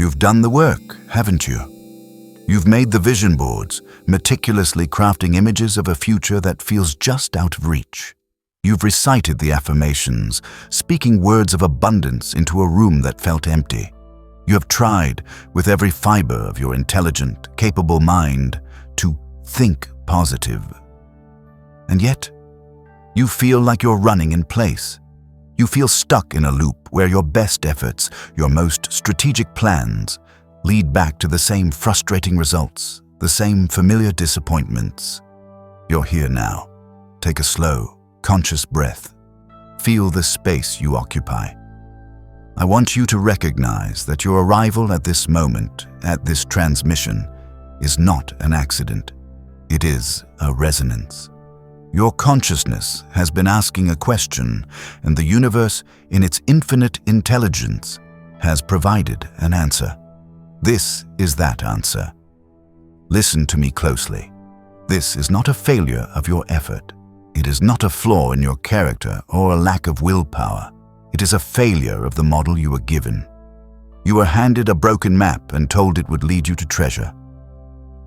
You've done the work, haven't you? You've made the vision boards, meticulously crafting images of a future that feels just out of reach. You've recited the affirmations, speaking words of abundance into a room that felt empty. You have tried, with every fiber of your intelligent, capable mind, to think positive. And yet, you feel like you're running in place. You feel stuck in a loop where your best efforts, your most strategic plans, lead back to the same frustrating results, the same familiar disappointments. You're here now. Take a slow, conscious breath. Feel the space you occupy. I want you to recognize that your arrival at this moment, at this transmission, is not an accident. It is a resonance. Your consciousness has been asking a question, and the universe, in its infinite intelligence, has provided an answer. This is that answer. Listen to me closely. This is not a failure of your effort. It is not a flaw in your character or a lack of willpower. It is a failure of the model you were given. You were handed a broken map and told it would lead you to treasure.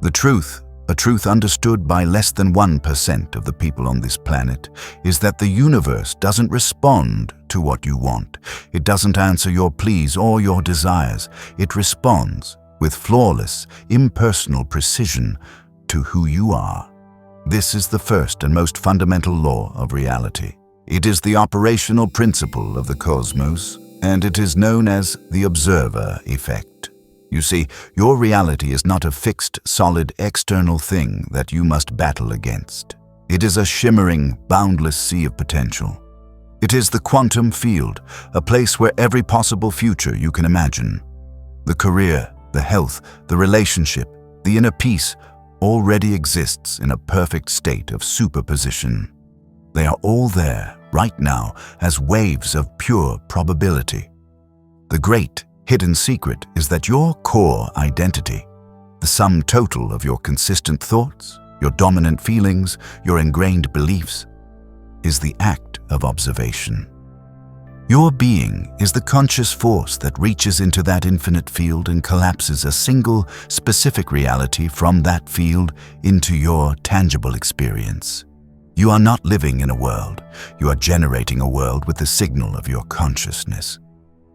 The truth, a truth understood by less than 1% of the people on this planet, is that the universe doesn't respond to what you want. It doesn't answer your pleas or your desires. It responds with flawless, impersonal precision to who you are. This is the first and most fundamental law of reality. It is the operational principle of the cosmos, and it is known as the observer effect. You see, your reality is not a fixed, solid, external thing that you must battle against. It is a shimmering, boundless sea of potential. It is the quantum field, a place where every possible future you can imagine. The career, the health, the relationship, the inner peace already exists in a perfect state of superposition. They are all there, right now, as waves of pure probability. The great, hidden secret is that your core identity, the sum total of your consistent thoughts, your dominant feelings, your ingrained beliefs, is the act of observation. Your being is the conscious force that reaches into that infinite field and collapses a single, specific reality from that field into your tangible experience. You are not living in a world. You are generating a world with the signal of your consciousness.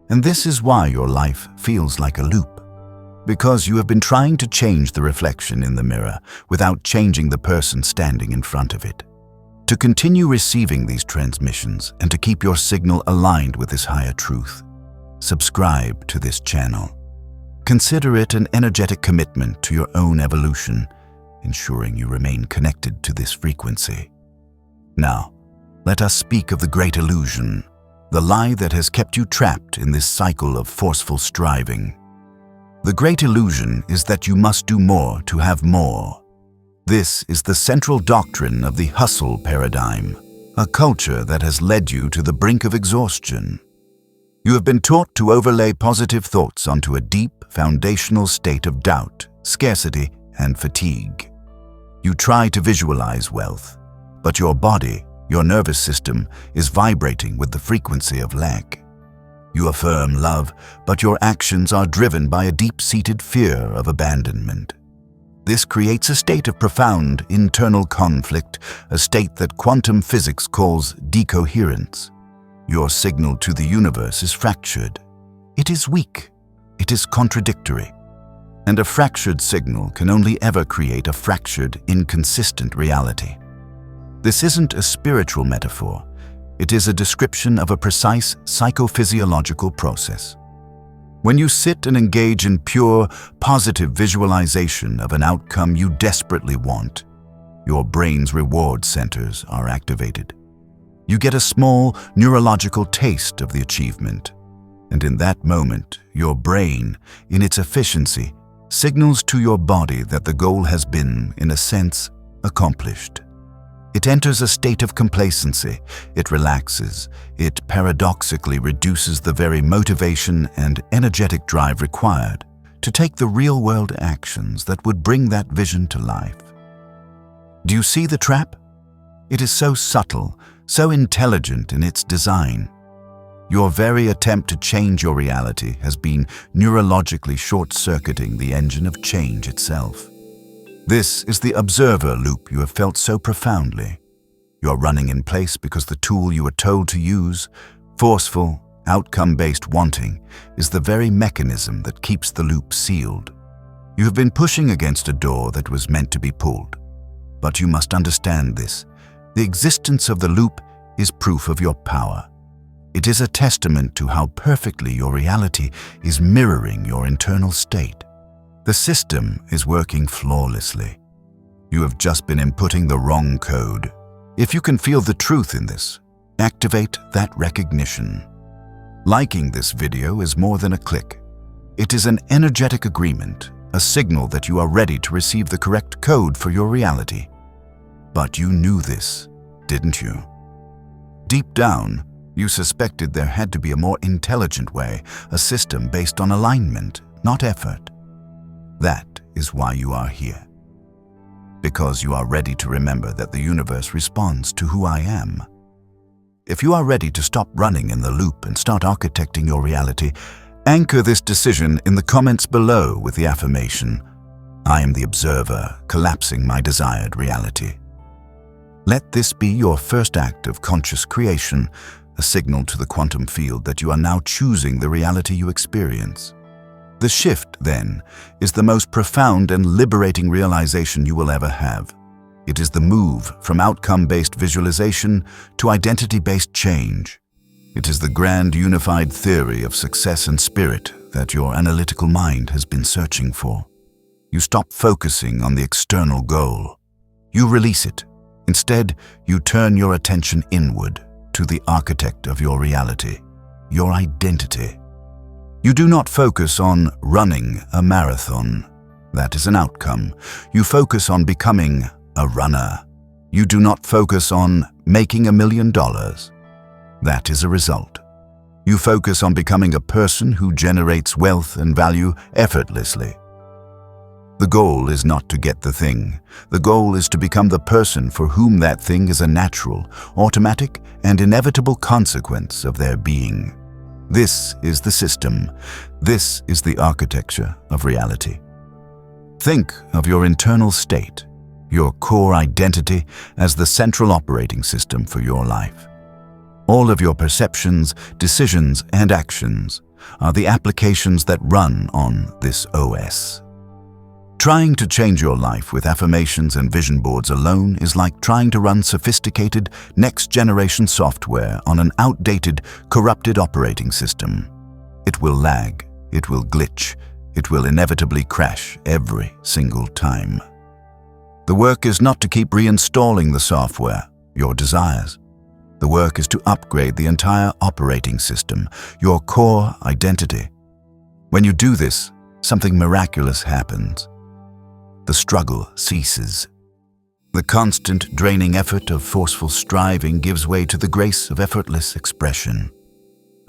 And this is why your life feels like a loop. Because you have been trying to change the reflection in the mirror without changing the person standing in front of it. To continue receiving these transmissions and to keep your signal aligned with this higher truth, subscribe to this channel. Consider it an energetic commitment to your own evolution, ensuring you remain connected to this frequency. Now, let us speak of the great illusion, the lie that has kept you trapped in this cycle of forceful striving. The great illusion is that you must do more to have more. This is the central doctrine of the hustle paradigm, a culture that has led you to the brink of exhaustion. You have been taught to overlay positive thoughts onto a deep, foundational state of doubt, scarcity, and fatigue. You try to visualize wealth, but your body, your nervous system, is vibrating with the frequency of lack. You affirm love, but your actions are driven by a deep-seated fear of abandonment. This creates a state of profound internal conflict, a state that quantum physics calls decoherence. Your signal to the universe is fractured. It is weak. It is contradictory. And a fractured signal can only ever create a fractured, inconsistent reality. This isn't a spiritual metaphor. It is a description of a precise psychophysiological process. When you sit and engage in pure, positive visualization of an outcome you desperately want, your brain's reward centers are activated. You get a small, neurological taste of the achievement, and in that moment, your brain, in its efficiency, signals to your body that the goal has been, in a sense, accomplished. It enters a state of complacency. It relaxes. It paradoxically reduces the very motivation and energetic drive required to take the real-world actions that would bring that vision to life. Do you see the trap? It is so subtle, so intelligent in its design. Your very attempt to change your reality has been neurologically short-circuiting the engine of change itself. This is the observer loop you have felt so profoundly. You're running in place because the tool you were told to use, forceful, outcome-based wanting, is the very mechanism that keeps the loop sealed. You have been pushing against a door that was meant to be pulled. But you must understand this. The existence of the loop is proof of your power. It is a testament to how perfectly your reality is mirroring your internal state. The system is working flawlessly. You have just been inputting the wrong code. If you can feel the truth in this, activate that recognition. Liking this video is more than a click. It is an energetic agreement, a signal that you are ready to receive the correct code for your reality. But you knew this, didn't you? Deep down, you suspected there had to be a more intelligent way, a system based on alignment, not effort. That is why you are here. Because you are ready to remember that the universe responds to who I am. If you are ready to stop running in the loop and start architecting your reality, anchor this decision in the comments below with the affirmation, I am the observer, collapsing my desired reality. Let this be your first act of conscious creation, a signal to the quantum field that you are now choosing the reality you experience. The shift, then, is the most profound and liberating realization you will ever have. It is the move from outcome-based visualization to identity-based change. It is the grand unified theory of success and spirit that your analytical mind has been searching for. You stop focusing on the external goal. You release it. Instead, you turn your attention inward to the architect of your reality, your identity. You do not focus on running a marathon. That is an outcome. You focus on becoming a runner. You do not focus on making $1 million. That is a result. You focus on becoming a person who generates wealth and value effortlessly. The goal is not to get the thing. The goal is to become the person for whom that thing is a natural, automatic, and inevitable consequence of their being. This is the system. This is the architecture of reality. Think of your internal state, your core identity, as the central operating system for your life. All of your perceptions, decisions, and actions are the applications that run on this OS. Trying to change your life with affirmations and vision boards alone is like trying to run sophisticated, next-generation software on an outdated, corrupted operating system. It will lag, it will glitch, it will inevitably crash every single time. The work is not to keep reinstalling the software, your desires. The work is to upgrade the entire operating system, your core identity. When you do this, something miraculous happens. The struggle ceases. The constant, draining effort of forceful striving gives way to the grace of effortless expression.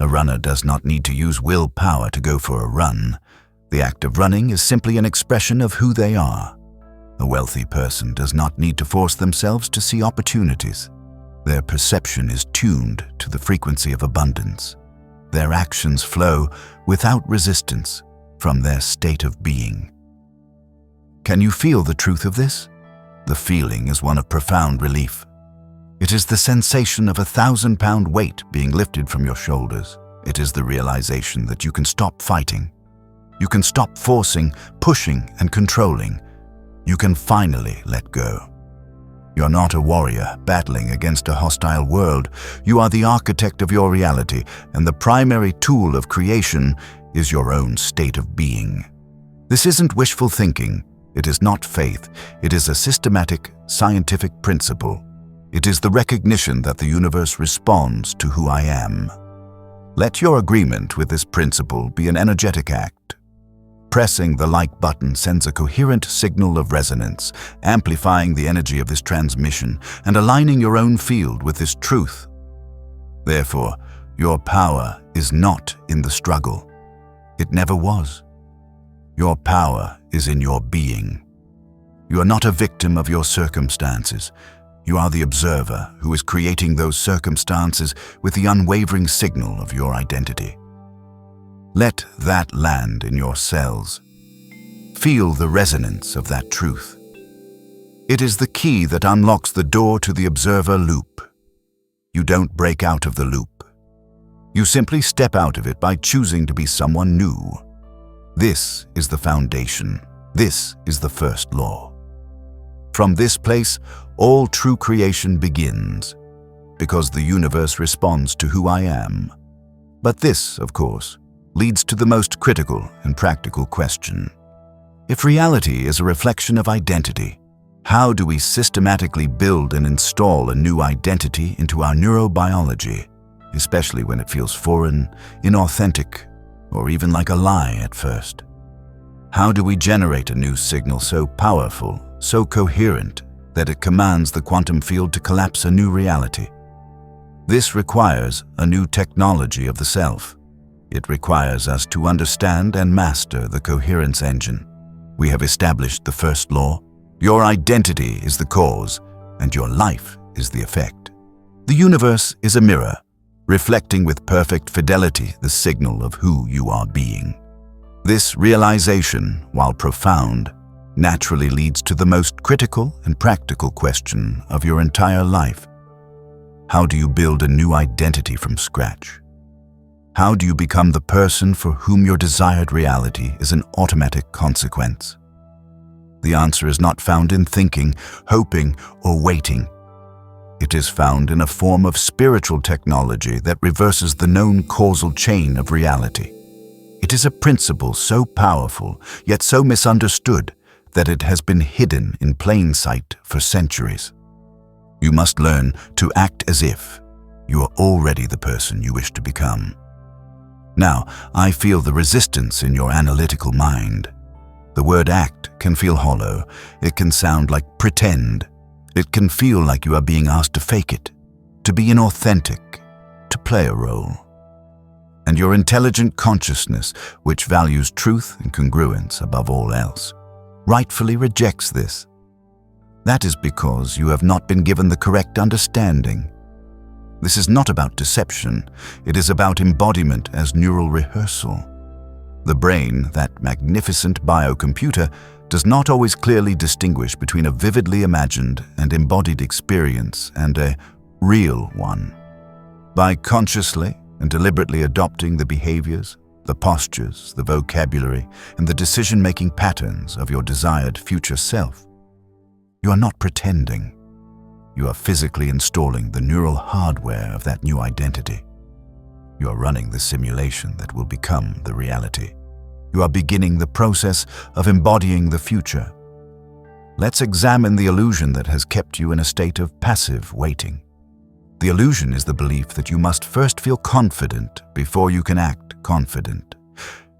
A runner does not need to use willpower to go for a run. The act of running is simply an expression of who they are. A wealthy person does not need to force themselves to see opportunities. Their perception is tuned to the frequency of abundance. Their actions flow without resistance from their state of being. Can you feel the truth of this? The feeling is one of profound relief. It is the sensation of 1,000-pound weight being lifted from your shoulders. It is the realization that you can stop fighting. You can stop forcing, pushing, and controlling. You can finally let go. You're not a warrior battling against a hostile world. You are the architect of your reality, and the primary tool of creation is your own state of being. This isn't wishful thinking. It is not faith. It is a systematic, scientific principle. It is the recognition that the universe responds to who I am. Let your agreement with this principle be an energetic act. Pressing the like button sends a coherent signal of resonance, amplifying the energy of this transmission and aligning your own field with this truth. Therefore, your power is not in the struggle. It never was. Your power is in your being. You are not a victim of your circumstances. You are the observer who is creating those circumstances with the unwavering signal of your identity. Let that land in your cells. Feel the resonance of that truth. It is the key that unlocks the door to the observer loop. You don't break out of the loop. You simply step out of it by choosing to be someone new. This is the foundation. This is the first law. From this place, all true creation begins, because the universe responds to who I am. But this, of course, leads to the most critical and practical question. If reality is a reflection of identity, how do we systematically build and install a new identity into our neurobiology, especially when it feels foreign, inauthentic, or even like a lie at first? How do we generate a new signal so powerful, so coherent, that it commands the quantum field to collapse a new reality? This requires a new technology of the self. It requires us to understand and master the coherence engine. We have established the first law. Your identity is the cause, and your life is the effect. The universe is a mirror, reflecting with perfect fidelity the signal of who you are being. This realization, while profound, naturally leads to the most critical and practical question of your entire life. How do you build a new identity from scratch? How do you become the person for whom your desired reality is an automatic consequence? The answer is not found in thinking, hoping, or waiting. It is found in a form of spiritual technology that reverses the known causal chain of reality. It is a principle so powerful, yet so misunderstood, that it has been hidden in plain sight for centuries. You must learn to act as if you are already the person you wish to become. Now, I feel the resistance in your analytical mind. The word act can feel hollow. It can sound like pretend. It can feel like you are being asked to fake it, to be inauthentic, to play a role. And your intelligent consciousness, which values truth and congruence above all else, rightfully rejects this. That is because you have not been given the correct understanding. This is not about deception. It is about embodiment as neural rehearsal. The brain, that magnificent biocomputer, does not always clearly distinguish between a vividly imagined and embodied experience and a real one. By consciously and deliberately adopting the behaviors, the postures, the vocabulary, and the decision-making patterns of your desired future self, you are not pretending. You are physically installing the neural hardware of that new identity. You are running the simulation that will become the reality. You are beginning the process of embodying the future. Let's examine the illusion that has kept you in a state of passive waiting. The illusion is the belief that you must first feel confident before you can act confident.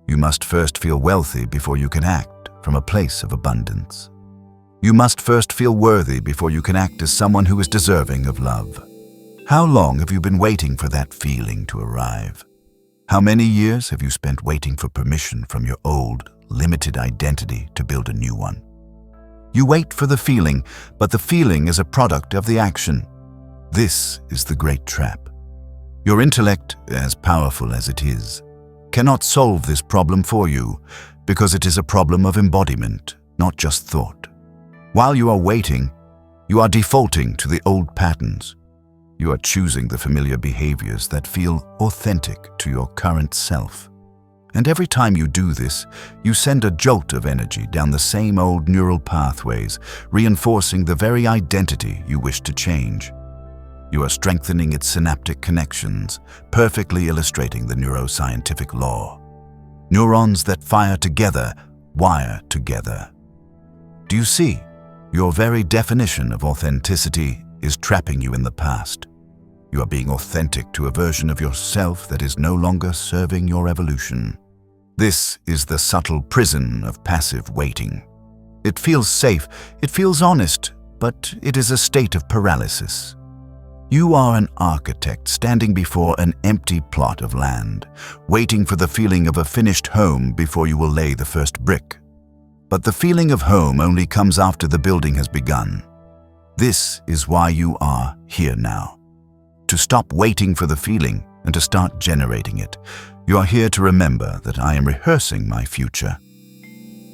You must first feel wealthy before you can act from a place of abundance. You must first feel worthy before you can act as someone who is deserving of love. How long have you been waiting for that feeling to arrive? How many years have you spent waiting for permission from your old, limited identity to build a new one? You wait for the feeling, but the feeling is a product of the action. This is the great trap. Your intellect, as powerful as it is, cannot solve this problem for you because it is a problem of embodiment, not just thought. While you are waiting, you are defaulting to the old patterns. You are choosing the familiar behaviors that feel authentic to your current self. And every time you do this, you send a jolt of energy down the same old neural pathways, reinforcing the very identity you wish to change. You are strengthening its synaptic connections, perfectly illustrating the neuroscientific law. Neurons that fire together, wire together. Do you see? Your very definition of authenticity is trapping you in the past. You are being authentic to a version of yourself that is no longer serving your evolution. This is the subtle prison of passive waiting. It feels safe, it feels honest, but it is a state of paralysis. You are an architect standing before an empty plot of land, waiting for the feeling of a finished home before you will lay the first brick. But the feeling of home only comes after the building has begun. This is why you are here now. To stop waiting for the feeling and to start generating it. You are here to remember that I am rehearsing my future.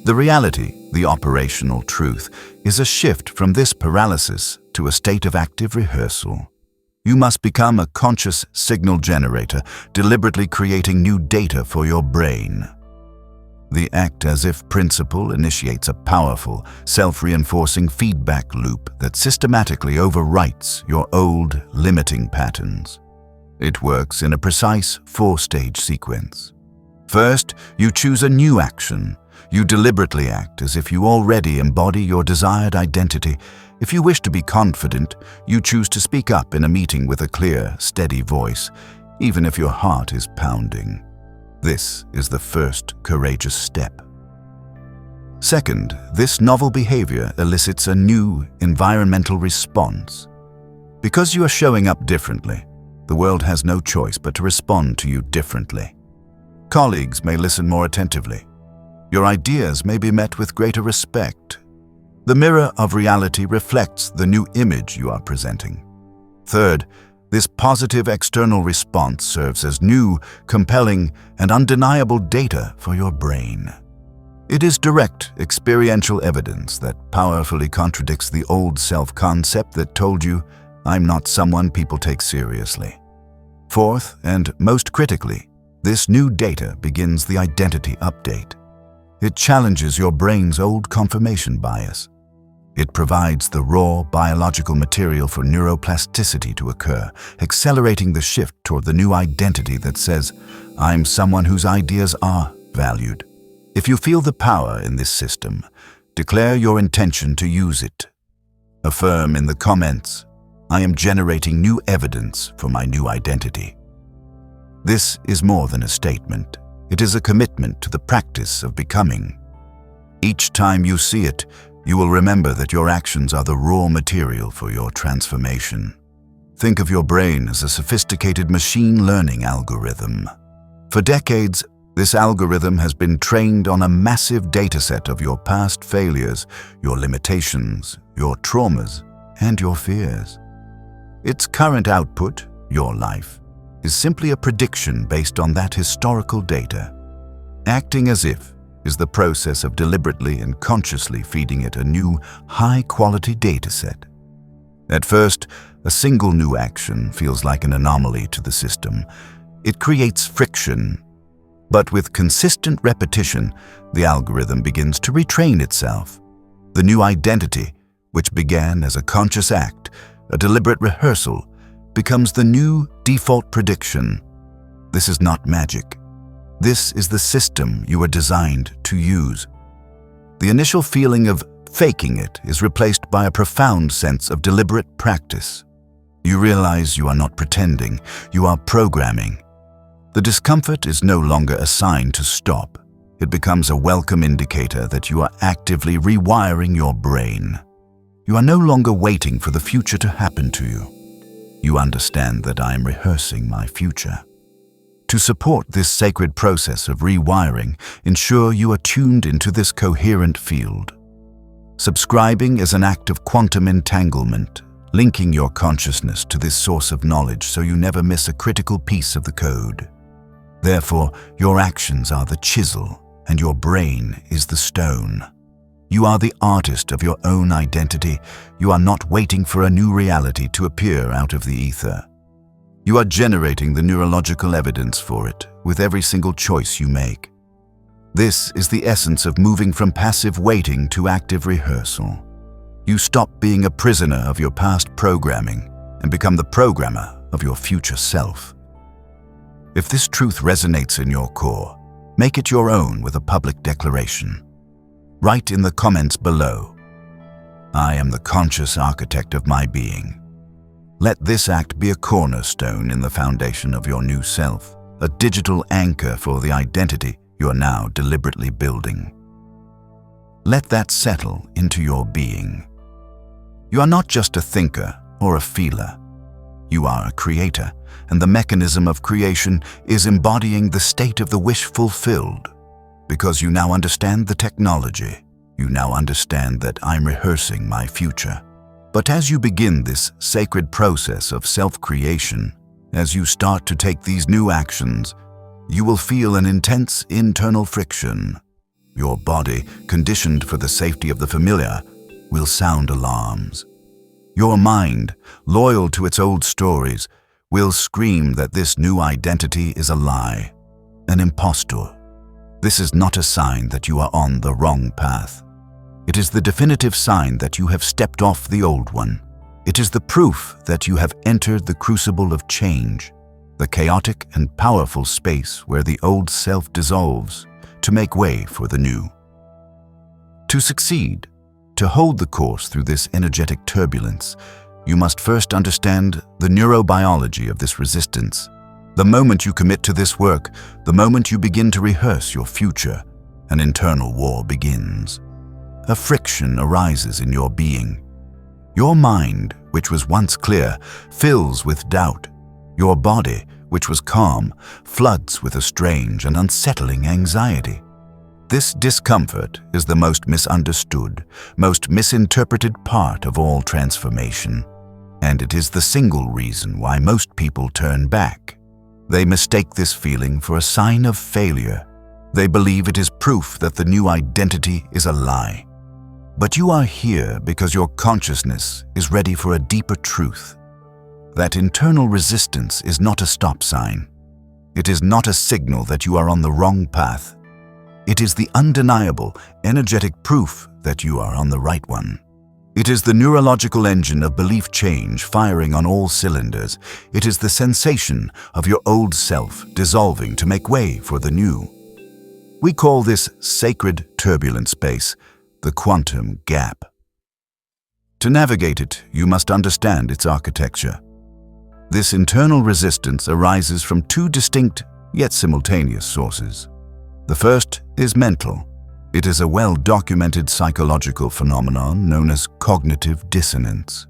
The reality, the operational truth, is a shift from this paralysis to a state of active rehearsal. You must become a conscious signal generator, deliberately creating new data for your brain. The act-as-if principle initiates a powerful, self-reinforcing feedback loop that systematically overwrites your old, limiting patterns. It works in a precise 4-stage sequence. First, you choose a new action. You deliberately act as if you already embody your desired identity. If you wish to be confident, you choose to speak up in a meeting with a clear, steady voice, even if your heart is pounding. This is the first courageous step. Second, this novel behavior elicits a new environmental response. Because you are showing up differently, the world has no choice but to respond to you differently. Colleagues may listen more attentively. Your ideas may be met with greater respect. The mirror of reality reflects the new image you are presenting. Third, this positive external response serves as new, compelling, and undeniable data for your brain. It is direct, experiential evidence that powerfully contradicts the old self-concept that told you, "I'm not someone people take seriously." Fourth, and most critically, this new data begins the identity update. It challenges your brain's old confirmation bias. It provides the raw biological material for neuroplasticity to occur, accelerating the shift toward the new identity that says, "I'm someone whose ideas are valued." If you feel the power in this system, declare your intention to use it. Affirm in the comments, "I am generating new evidence for my new identity." This is more than a statement. It is a commitment to the practice of becoming. Each time you see it, you will remember that your actions are the raw material for your transformation. Think of your brain as a sophisticated machine learning algorithm. For decades, this algorithm has been trained on a massive dataset of your past failures, your limitations, your traumas, and your fears. Its current output, your life, is simply a prediction based on that historical data. Acting as if is the process of deliberately and consciously feeding it a new, high-quality dataset. At first, a single new action feels like an anomaly to the system. It creates friction. But with consistent repetition, the algorithm begins to retrain itself. The new identity, which began as a conscious act, a deliberate rehearsal, becomes the new default prediction. This is not magic. This is the system you are designed to use. The initial feeling of faking it is replaced by a profound sense of deliberate practice. You realize you are not pretending, you are programming. The discomfort is no longer a sign to stop. It becomes a welcome indicator that you are actively rewiring your brain. You are no longer waiting for the future to happen to you. You understand that I am rehearsing my future. To support this sacred process of rewiring, ensure you are tuned into this coherent field. Subscribing is an act of quantum entanglement, linking your consciousness to this source of knowledge so you never miss a critical piece of the code. Therefore, your actions are the chisel, and your brain is the stone. You are the artist of your own identity. You are not waiting for a new reality to appear out of the ether. You are generating the neurological evidence for it with every single choice you make. This is the essence of moving from passive waiting to active rehearsal. You stop being a prisoner of your past programming and become the programmer of your future self. If this truth resonates in your core, make it your own with a public declaration. Write in the comments below, "I am the conscious architect of my being." Let this act be a cornerstone in the foundation of your new self, a digital anchor for the identity you are now deliberately building. Let that settle into your being. You are not just a thinker or a feeler. You are a creator, and the mechanism of creation is embodying the state of the wish fulfilled. Because you now understand the technology, you now understand that I'm rehearsing my future. But as you begin this sacred process of self-creation, as you start to take these new actions, you will feel an intense internal friction. Your body, conditioned for the safety of the familiar, will sound alarms. Your mind, loyal to its old stories, will scream that this new identity is a lie, an impostor. This is not a sign that you are on the wrong path. It is the definitive sign that you have stepped off the old one. It is the proof that you have entered the crucible of change, the chaotic and powerful space where the old self dissolves to make way for the new. To succeed, to hold the course through this energetic turbulence, you must first understand the neurobiology of this resistance. The moment you commit to this work, the moment you begin to rehearse your future, an internal war begins. A friction arises in your being. Your mind, which was once clear, fills with doubt. Your body, which was calm, floods with a strange and unsettling anxiety. This discomfort is the most misunderstood, most misinterpreted part of all transformation, and it is the single reason why most people turn back. They mistake this feeling for a sign of failure. They believe it is proof that the new identity is a lie. But you are here because your consciousness is ready for a deeper truth. That internal resistance is not a stop sign. It is not a signal that you are on the wrong path. It is the undeniable, energetic proof that you are on the right one. It is the neurological engine of belief change firing on all cylinders. It is the sensation of your old self dissolving to make way for the new. We call this sacred turbulent space the quantum gap. To navigate it, you must understand its architecture. This internal resistance arises from two distinct yet simultaneous sources. The first is mental. It is a well-documented psychological phenomenon known as cognitive dissonance.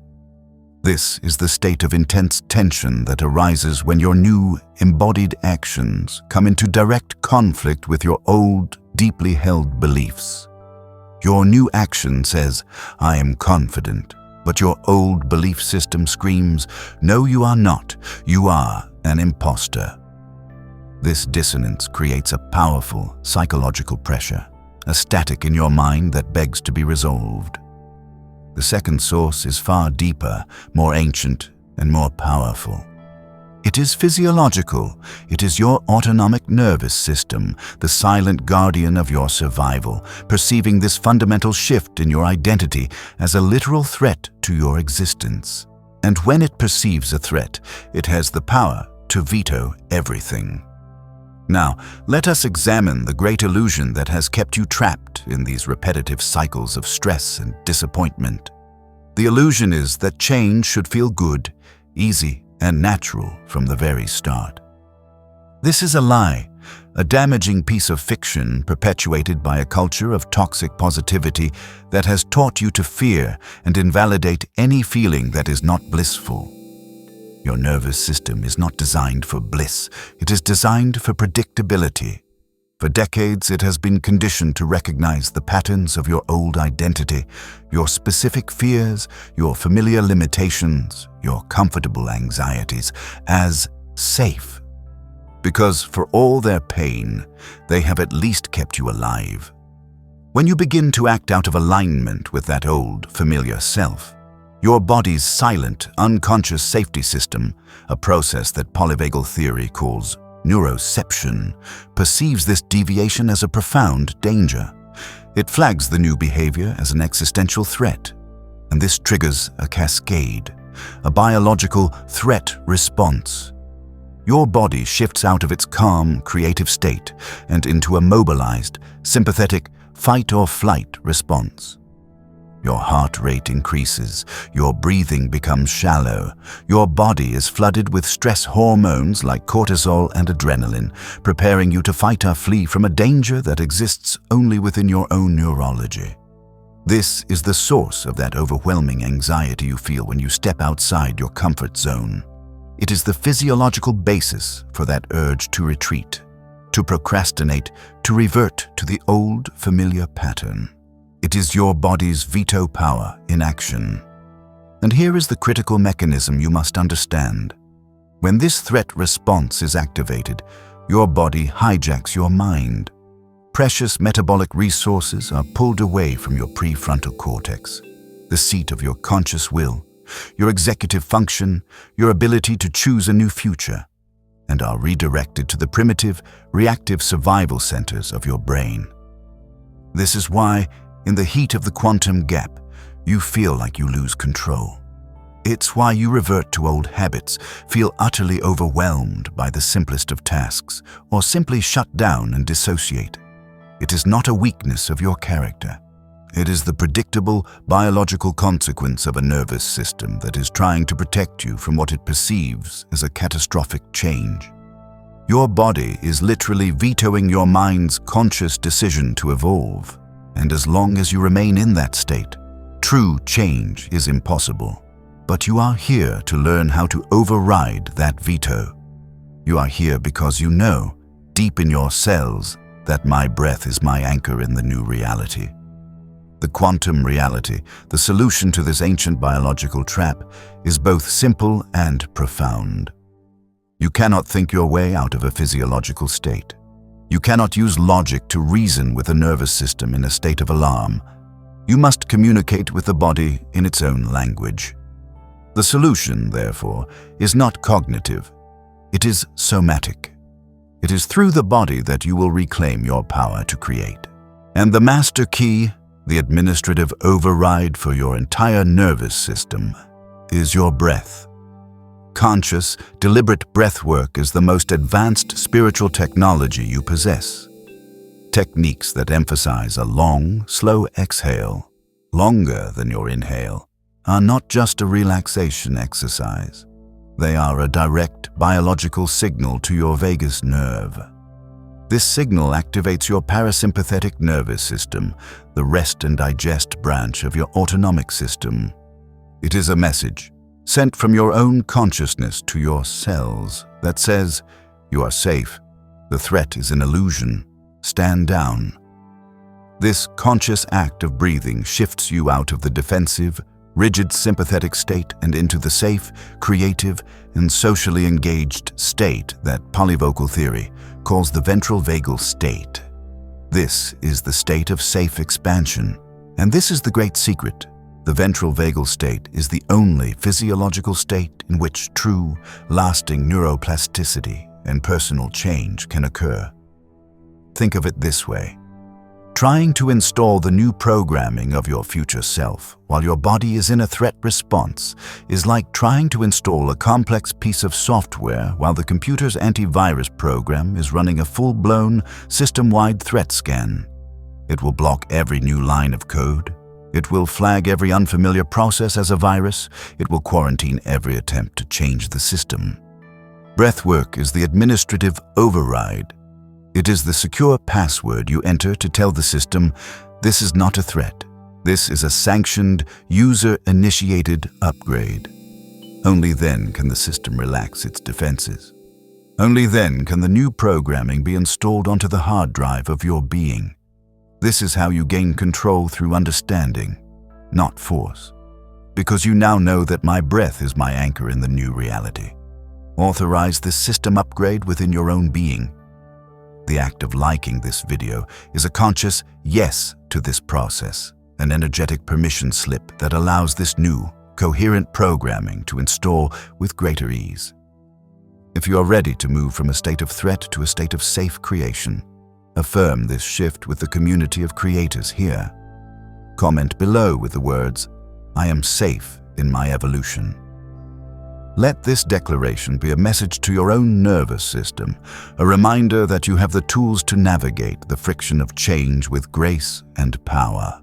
This is the state of intense tension that arises when your new, embodied actions come into direct conflict with your old, deeply held beliefs. Your new action says, "I am confident," but your old belief system screams, "No, you are not. You are an imposter." This dissonance creates a powerful psychological pressure, a static in your mind that begs to be resolved. The second source is far deeper, more ancient, and more powerful. It is physiological. It is your autonomic nervous system, the silent guardian of your survival, perceiving this fundamental shift in your identity as a literal threat to your existence. And when it perceives a threat, it has the power to veto everything. Now, let us examine the great illusion that has kept you trapped in these repetitive cycles of stress and disappointment. The illusion is that change should feel good, easy, and natural from the very start. This is a lie, a damaging piece of fiction perpetuated by a culture of toxic positivity that has taught you to fear and invalidate any feeling that is not blissful. Your nervous system is not designed for bliss. It is designed for predictability. For decades, it has been conditioned to recognize the patterns of your old identity, your specific fears, your familiar limitations, your comfortable anxieties, as safe. Because for all their pain, they have at least kept you alive. When you begin to act out of alignment with that old, familiar self, your body's silent, unconscious safety system, a process that polyvagal theory calls neuroception, perceives this deviation as a profound danger. It flags the new behavior as an existential threat, and this triggers a cascade, a biological threat response. Your body shifts out of its calm, creative state and into a mobilized, sympathetic fight-or-flight response. Your heart rate increases, your breathing becomes shallow, your body is flooded with stress hormones like cortisol and adrenaline, preparing you to fight or flee from a danger that exists only within your own neurology. This is the source of that overwhelming anxiety you feel when you step outside your comfort zone. It is the physiological basis for that urge to retreat, to procrastinate, to revert to the old familiar pattern. It is your body's veto power in action. And here is the critical mechanism you must understand. When this threat response is activated, your body hijacks your mind. Precious metabolic resources are pulled away from your prefrontal cortex, the seat of your conscious will, your executive function, your ability to choose a new future, and are redirected to the primitive, reactive survival centers of your brain. This is why, in the heat of the quantum gap, you feel like you lose control. It's why you revert to old habits, feel utterly overwhelmed by the simplest of tasks, or simply shut down and dissociate. It is not a weakness of your character. It is the predictable biological consequence of a nervous system that is trying to protect you from what it perceives as a catastrophic change. Your body is literally vetoing your mind's conscious decision to evolve, and as long as you remain in that state, true change is impossible. But you are here to learn how to override that veto. You are here because you know, deep in your cells, that my breath is my anchor in the new reality. The quantum reality, the solution to this ancient biological trap, is both simple and profound. You cannot think your way out of a physiological state. You cannot use logic to reason with a nervous system in a state of alarm. You must communicate with the body in its own language. The solution, therefore, is not cognitive. It is somatic. It is through the body that you will reclaim your power to create. And the master key, the administrative override for your entire nervous system, is your breath. Conscious, deliberate breath work is the most advanced spiritual technology you possess. Techniques that emphasize a long, slow exhale, longer than your inhale, are not just a relaxation exercise. They are a direct biological signal to your vagus nerve. This signal activates your parasympathetic nervous system, the rest and digest branch of your autonomic system. It is a message sent from your own consciousness to your cells that says, "You are safe. The threat is an illusion. Stand down." This conscious act of breathing shifts you out of the defensive, rigid sympathetic state and into the safe, creative, and socially engaged state that polyvocal theory calls the ventral vagal state. This is the state of safe expansion, and this is the great secret. The ventral vagal state is the only physiological state in which true, lasting neuroplasticity and personal change can occur. Think of it this way. Trying to install the new programming of your future self while your body is in a threat response is like trying to install a complex piece of software while the computer's antivirus program is running a full-blown, system-wide threat scan. It will block every new line of code. It will flag every unfamiliar process as a virus. It will quarantine every attempt to change the system. Breathwork is the administrative override. It is the secure password you enter to tell the system, this is not a threat. This is a sanctioned, user-initiated upgrade. Only then can the system relax its defenses. Only then can the new programming be installed onto the hard drive of your being. This is how you gain control through understanding, not force. Because you now know that my breath is my anchor in the new reality. Authorize this system upgrade within your own being. The act of liking this video is a conscious yes to this process, an energetic permission slip that allows this new, coherent programming to install with greater ease. If you are ready to move from a state of threat to a state of safe creation, affirm this shift with the community of creators here. Comment below with the words, "I am safe in my evolution." Let this declaration be a message to your own nervous system, a reminder that you have the tools to navigate the friction of change with grace and power.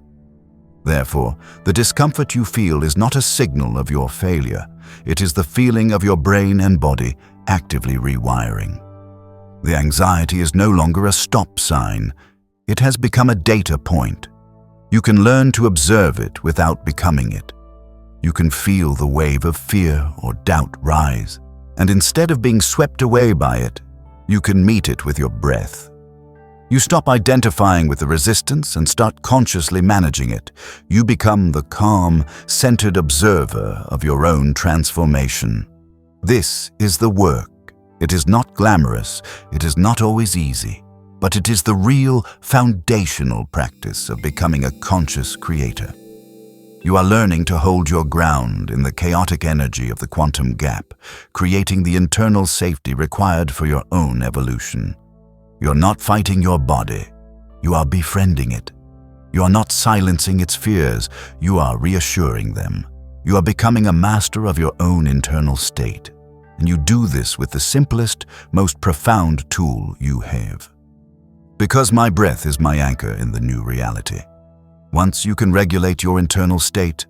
Therefore, the discomfort you feel is not a signal of your failure. It is the feeling of your brain and body actively rewiring. The anxiety is no longer a stop sign. It has become a data point. You can learn to observe it without becoming it. You can feel the wave of fear or doubt rise, and instead of being swept away by it, you can meet it with your breath. You stop identifying with the resistance and start consciously managing it. You become the calm, centered observer of your own transformation. This is the work. It is not glamorous, it is not always easy, but it is the real foundational practice of becoming a conscious creator. You are learning to hold your ground in the chaotic energy of the quantum gap, creating the internal safety required for your own evolution. You're not fighting your body, you are befriending it. You are not silencing its fears, you are reassuring them. You are becoming a master of your own internal state, and you do this with the simplest, most profound tool you have. Because my breath is my anchor in the new reality. Once you can regulate your internal state,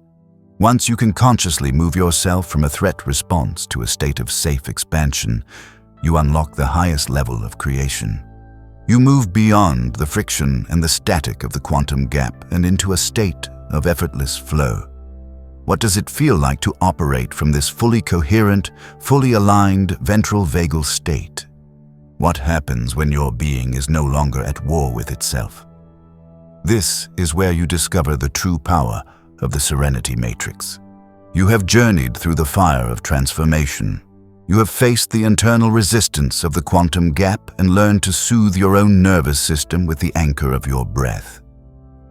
once you can consciously move yourself from a threat response to a state of safe expansion, you unlock the highest level of creation. You move beyond the friction and the static of the quantum gap and into a state of effortless flow. What does it feel like to operate from this fully coherent, fully aligned ventral vagal state? What happens when your being is no longer at war with itself? This is where you discover the true power of the Serenity Matrix. You have journeyed through the fire of transformation. You have faced the internal resistance of the quantum gap and learned to soothe your own nervous system with the anchor of your breath.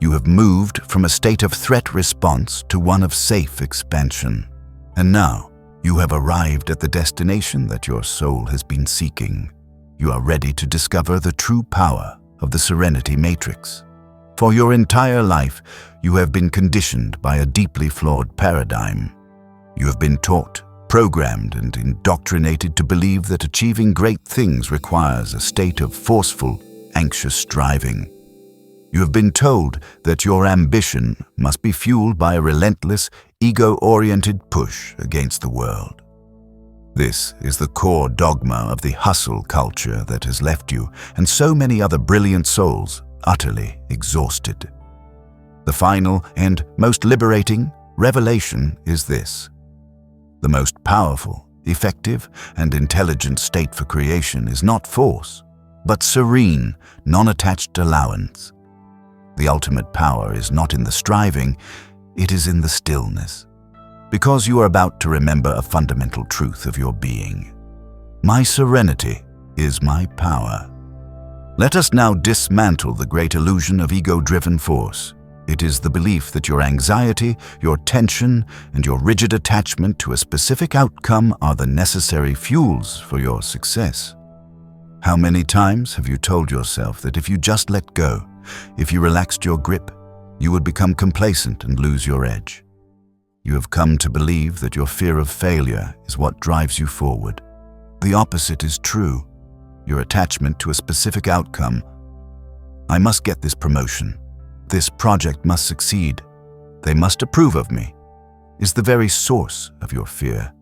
You have moved from a state of threat response to one of safe expansion. And now, you have arrived at the destination that your soul has been seeking. You are ready to discover the true power of the Serenity Matrix. For your entire life, you have been conditioned by a deeply flawed paradigm. You have been taught, programmed and indoctrinated to believe that achieving great things requires a state of forceful, anxious striving. You have been told that your ambition must be fueled by a relentless, ego-oriented push against the world. This is the core dogma of the hustle culture that has left you and so many other brilliant souls utterly exhausted. The final and most liberating revelation is this. The most powerful, effective, and intelligent state for creation is not force, but serene, non-attached allowance. The ultimate power is not in the striving, it is in the stillness. Because you are about to remember a fundamental truth of your being. My serenity is my power. Let us now dismantle the great illusion of ego-driven force. It is the belief that your anxiety, your tension, and your rigid attachment to a specific outcome are the necessary fuels for your success. How many times have you told yourself that if you just let go, if you relaxed your grip, you would become complacent and lose your edge? You have come to believe that your fear of failure is what drives you forward. The opposite is true. Your attachment to a specific outcome, I must get this promotion, this project must succeed, they must approve of me, is the very source of your fear.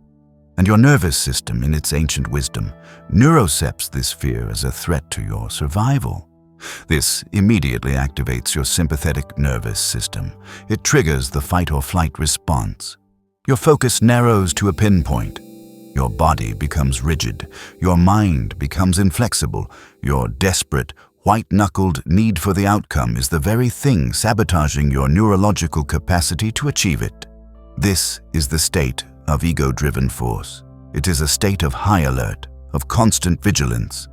And your nervous system, in its ancient wisdom, neurocepts this fear as a threat to your survival. This immediately activates your sympathetic nervous system. It triggers the fight-or-flight response. Your focus narrows to a pinpoint. Your body becomes rigid. Your mind becomes inflexible. Your desperate, white-knuckled need for the outcome is the very thing sabotaging your neurological capacity to achieve it. This is the state of ego-driven force. It is a state of high alert, of constant vigilance.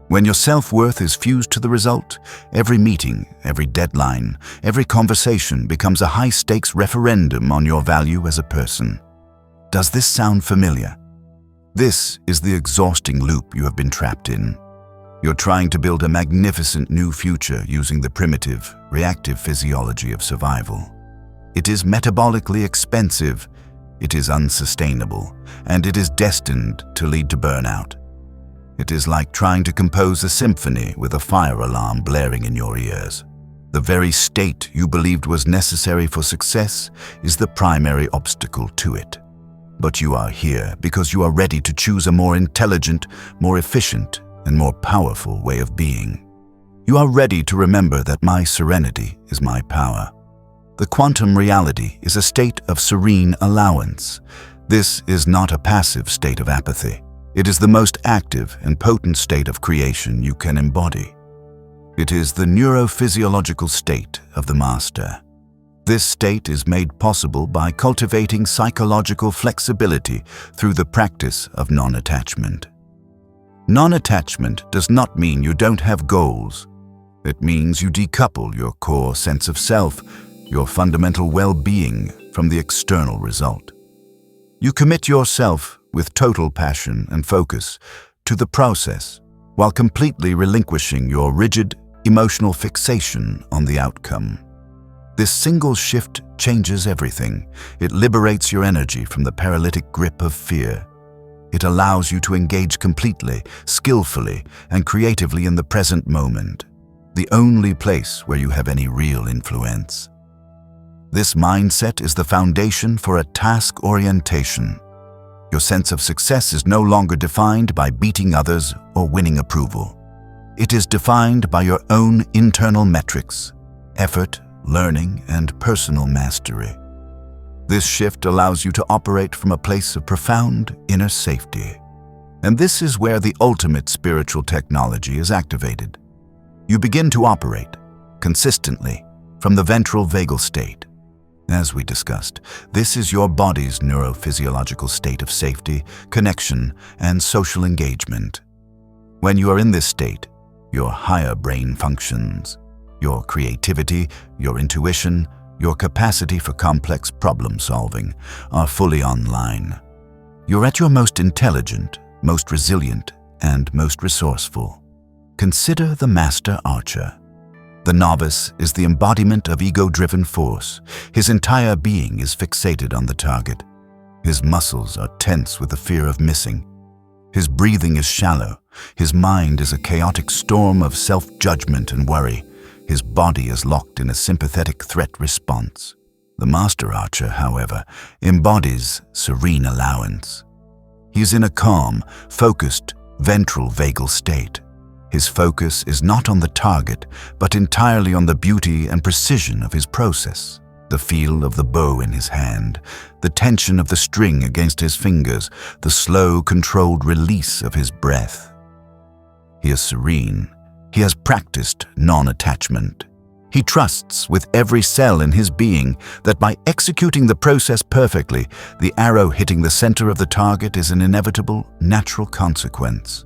When your self-worth is fused to the result, every meeting, every deadline, every conversation becomes a high-stakes referendum on your value as a person. Does this sound familiar? This is the exhausting loop you have been trapped in. You're trying to build a magnificent new future using the primitive, reactive physiology of survival. It is metabolically expensive, it is unsustainable, and it is destined to lead to burnout. It is like trying to compose a symphony with a fire alarm blaring in your ears. The very state you believed was necessary for success is the primary obstacle to it. But you are here because you are ready to choose a more intelligent, more efficient, and more powerful way of being. You are ready to remember that my serenity is my power. The quantum reality is a state of serene allowance. This is not a passive state of apathy. It is the most active and potent state of creation you can embody. It is the neurophysiological state of the master. This state is made possible by cultivating psychological flexibility through the practice of non-attachment. Non-attachment does not mean you don't have goals. It means you decouple your core sense of self, your fundamental well-being, from the external result. You commit yourself with total passion and focus to the process while completely relinquishing your rigid emotional fixation on the outcome. This single shift changes everything. It liberates your energy from the paralytic grip of fear. It allows you to engage completely, skillfully, and creatively in the present moment, the only place where you have any real influence. This mindset is the foundation for a task orientation. Your sense of success is no longer defined by beating others or winning approval. It is defined by your own internal metrics, effort, learning, and personal mastery. This shift allows you to operate from a place of profound inner safety. And this is where the ultimate spiritual technology is activated. You begin to operate, consistently, from the ventral vagal state. As we discussed, this is your body's neurophysiological state of safety, connection, and social engagement. When you are in this state, your higher brain functions. Your creativity, your intuition, your capacity for complex problem solving are fully online. You're at your most intelligent, most resilient, and most resourceful. Consider the master archer. The novice is the embodiment of ego-driven force. His entire being is fixated on the target. His muscles are tense with the fear of missing. His breathing is shallow. His mind is a chaotic storm of self-judgment and worry. His body is locked in a sympathetic threat response. The master archer, however, embodies serene allowance. He is in a calm, focused, ventral vagal state. His focus is not on the target, but entirely on the beauty and precision of his process. The feel of the bow in his hand, the tension of the string against his fingers, the slow, controlled release of his breath. He is serene. He has practiced non-attachment. He trusts with every cell in his being that by executing the process perfectly, the arrow hitting the center of the target is an inevitable, natural consequence.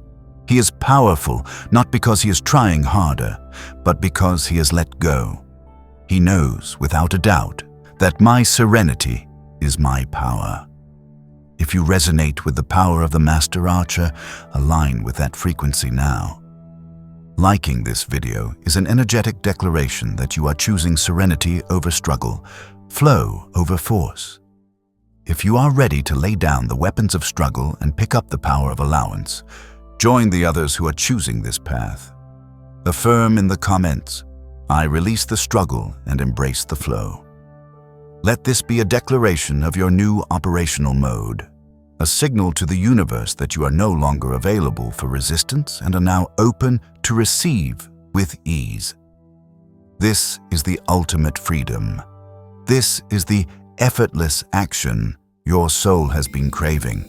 He is powerful not because he is trying harder, but because he has let go. He knows, without a doubt, that my serenity is my power. If you resonate with the power of the Master Archer, align with that frequency now. Liking this video is an energetic declaration that you are choosing serenity over struggle, flow over force. If you are ready to lay down the weapons of struggle and pick up the power of allowance, join the others who are choosing this path. Affirm in the comments, "I release the struggle and embrace the flow." Let this be a declaration of your new operational mode, a signal to the universe that you are no longer available for resistance and are now open to receive with ease. This is the ultimate freedom. This is the effortless action your soul has been craving.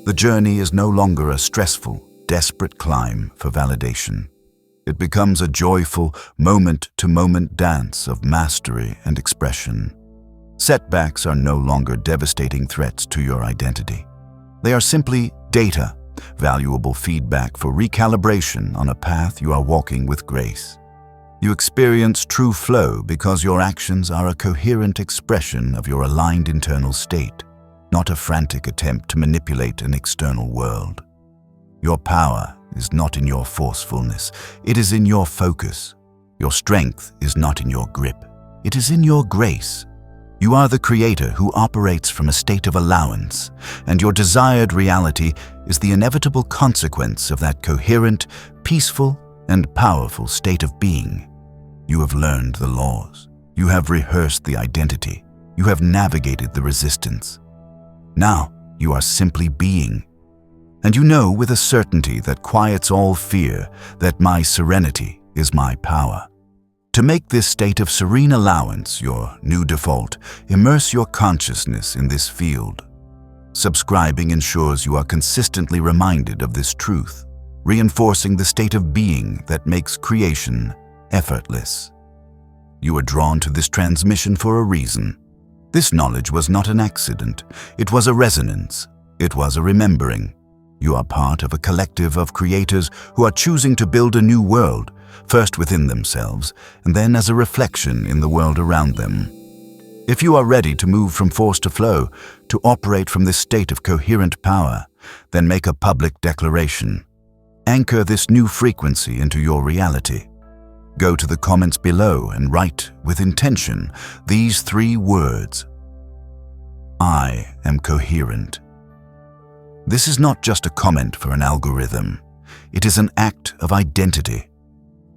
The journey is no longer a stressful, desperate climb for validation. It becomes a joyful, moment-to-moment dance of mastery and expression. Setbacks are no longer devastating threats to your identity. They are simply data, valuable feedback for recalibration on a path you are walking with grace. You experience true flow because your actions are a coherent expression of your aligned internal state, not a frantic attempt to manipulate an external world. Your power is not in your forcefulness, it is in your focus. Your strength is not in your grip, it is in your grace. You are the creator who operates from a state of allowance, and your desired reality is the inevitable consequence of that coherent, peaceful, and powerful state of being. You have learned the laws. You have rehearsed the identity. You have navigated the resistance. Now you are simply being. And you know with a certainty that quiets all fear that my serenity is my power. To make this state of serene allowance your new default, immerse your consciousness in this field. Subscribing ensures you are consistently reminded of this truth. reinforcing the state of being that makes creation effortless. You are drawn to this transmission for a reason. This knowledge was not an accident. It was a resonance. It was a remembering. You are part of a collective of creators who are choosing to build a new world, first within themselves, and then as a reflection in the world around them. If you are ready to move from force to flow, to operate from this state of coherent power, then make a public declaration. Anchor this new frequency into your reality. Go to the comments below and write, with intention, these 3 words. I am coherent. This is not just a comment for an algorithm. It is an act of identity.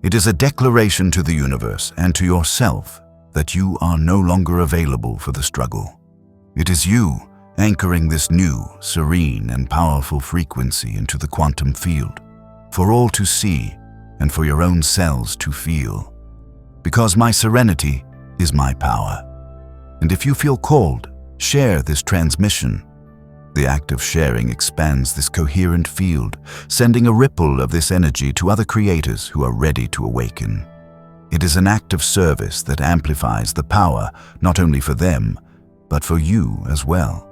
It is a declaration to the universe and to yourself that you are no longer available for the struggle. It is you anchoring this new, serene, and powerful frequency into the quantum field, for all to see and for your own cells to feel. Because my serenity is my power. And if you feel called, share this transmission. The act of sharing expands this coherent field, sending a ripple of this energy to other creators who are ready to awaken. It is an act of service that amplifies the power, not only for them, but for you as well.